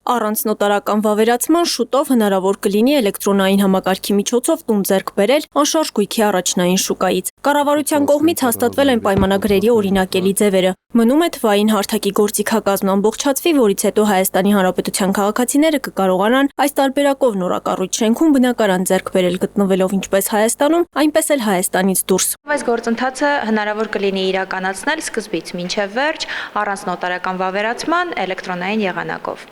Առանց նոտարական վավերացման շուտով հնարավոր կլինի էլեկտրոնային համակարգի միջոցով տուն ձեռք բերել անշարժ գույքի առաջնային շուկայից։ Կառավարության կողմից հաստատվել են պայմանագրերի օրինակելի ձևերը։ Մնում է թվային հարթակի գործիքակազմն ամբողջացվի, որից հետո Հայաստանի Հանրապետության քաղաքացիները կկարողանան այս տարբերակով նորակառույց շենքում բնակարան ձեռք բերել գտնվելով ինչպես Հայաստանում, այնպես էլ Հայաստանից դուրս։ Այս գործընթացը հնարավոր կլինի իրականացնել սկզբից մինչև վերջ առանց նոտարական վավերացման էլեկտրոնային եղանակով։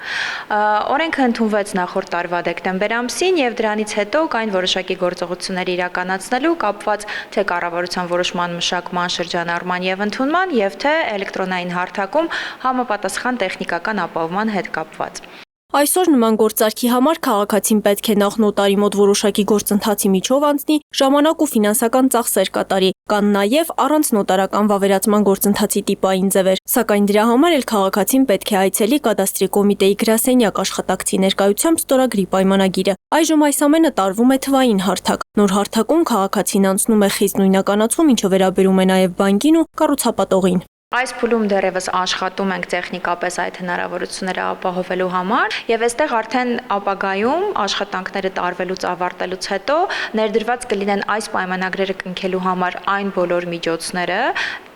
Օրենքը ընդունվեց նախորդ տարվա դեկտեմբեր ամսին եւ դրանից հետո կային որոշակի գործողություններ իրականացնելու կապված թե կառավարության որոշման մշակման, շրջանառման եւ ընդունման եւ թե էլեկտրոնային հարթակում համապատասխան տեխնիկական ապահովման հետ կապված։ Այսօր նման գործարքի համար քաղաքացին պետք է նախ նոտարի մոտ որոշակի գործընթացի միջով անցնի, ժամանակ ու ֆինանսական ծախսեր կատարի, կան նաև առանց նոտարական վավերացման գործընթացի տիպային ձևեր, սակայն դրա համար էլ քաղաքացին պետք է այցելի կադաստրի կոմիտեի գրասենյակ աշխատակցի ներկայությամբ ստորագրի պայմանագիրը։ Այժմ այս ամենը տարվում է թվային հարթակ։ Նոր հարթակում քաղաքացին անցնում է խիստ նույնականացում, ինչը վերաբերում է նաև բանկին ու կառուցապատողին։ Այս փուլում դեռևս աշխատում ենք տեխնիկապես այդ հնարավորությունները ապահովելու համար եւ այստեղ արդեն ապագայում աշխատանքները տարվելուց ավարտելուց հետո ներդրված կլինեն այս պայմանագրերը կնքելու համար այն բոլոր միջոցները,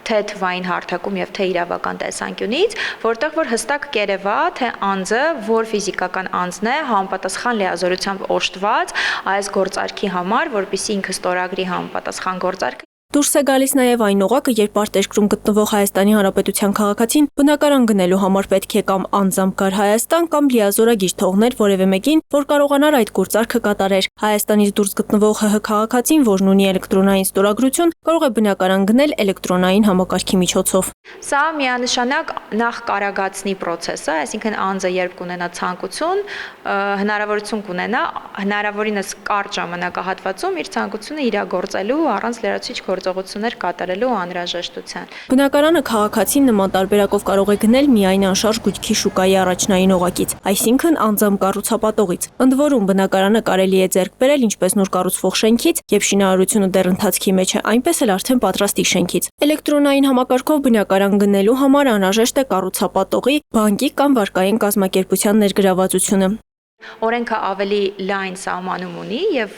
թե թվային հարթակում եւ թե իրավական տեսանկյունից, որտեղ որ հստակ կերևա, թե անձը, որ ֆիզիկական անձն է, համապատասխան լիազորությամբ օժտված այս գործարքի համար, որպեսզի ինքը ստորագրի համապատասխան գործարքը։ Դուրս է գալիս նաև այն օղակը, երբ արտերկրում գտնվող Հայաստանի Հանրապետության քաղաքացին բնակարան գնելու համար պետք է կամ անձամբ գար Հայաստան, կամ լիազորագիր թողներ որևէ մեկին, որ կարողանար այդ գործարքը կատարեր։ Հայաստանից դուրս գտնվող ՀՀ քաղաքացին, որն ունի էլեկտրոնային ստորագրություն, կարող է բնակարան գնել էլեկտրոնային համակարգի միջոցով։ Սա միանշանակ նախ կարագացնի process-ը, այսինքն անձը երբ կունենա ցանկություն, հնարավորություն կունենա հնարավորինս կարճ ժամանակահատվածում իր ցանկությունը իրագործելու առանց լրացուցիչ գործողություններ կատարելու անհրաժեշտության։ Բնակարանը քաղաքացին նման տարբերակով կարող է գնել միայն անշարժ գույքի շուկայի առաջնային օղակից, այսինքն անձամբ կառուցապատողից։ Ընդ որում բնակարանը կարելի է ձեռք բերել ինչպես նոր կառուցվող շենքից, եւ շինարարությունը դեռ ընթացքի մեջ է, այնպես էլ արդեն պատրաստի շենքից։ Էլեկտրոնային համակարգով բնակարան գնելու համար անհրաժեշտ է կառուցապատողի, բանկի կամ վարկային կազմակերպության ներգրավվածությունը։ Օրենքը ավելի լայն սահմանում ունի եւ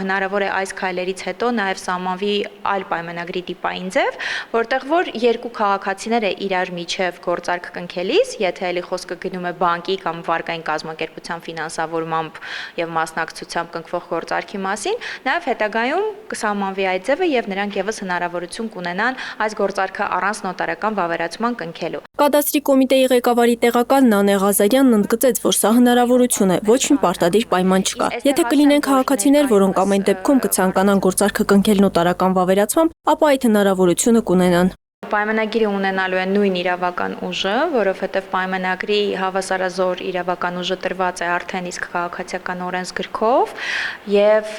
հնարավոր է այս քայլերից հետո նաեւ սահմանվի այլ պայմանագրի տիպային ձև, որտեղ որ երկու քաղաքացիները իրար միջև գործարք կնքելիս, եթե ելի խոսքը գնում է բանկի կամ վարկային կազմակերպության ֆինանսավորմամբ եւ մասնակցությամբ կնքվող գործարքի մասին, նաեւ հետագայում կսահմանվի այդ ձևը եւ նրանք եւս հնարավորություն կունենան այս գործարքը առանց նոտարական վավերացման կնքելու։ Կադաստրի կոմիտեի ղեկավարի տեղակալ Նանե Ղազարյանն ընդգծեց, որ սա հնարավորություն է, ոչ մի պարտադիր պայման չկա։ Եթե կլինեն քաղաքացիներ, որոնք ամեն դեպքում կցանկանան գործարքը կնքել նոտարական վավերացմամբ, ապա այդ հնարավորությունը կունենան։ Պայմանագիրը ունենալու է նույն իրավական ուժը, որովհետև պայմանագրի հավասարազոր իրավական ուժը տրված է արդեն իսկ քաղաքացիական օրենսգրքով եւ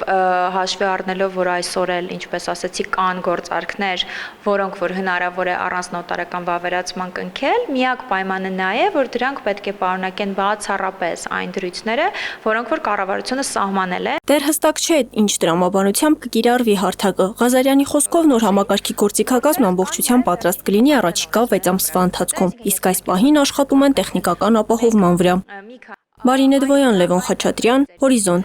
հաշվի առնելով, որ այսօր էլ, ինչպես ասացի, կան գործարքներ, որոնք որ հնարավոր է առանց նոտարական վավերացման կնքել, միակ պայմանը նա է, որ դրանք պետք է պարունակեն բացառապես այն դրույթները, որոնք որ կառավարությունը սահմանել է։ Դեռ հստակ չէ, ինչ տրամաբանությամբ կկիրառվի հարթակը։ Ղազարյանի խոսքով նոր համակարգի գործիքակազմն ամբողջությամբ պատրաստ կլինի առաջիկա 6 ամսվա ընթացքում, իսկ այս պահին աշխատում են տեխնիկական ապահովման վրա։ Մարինե Դվոյան, Լևոն Խաչատրյան, Հորիզոն։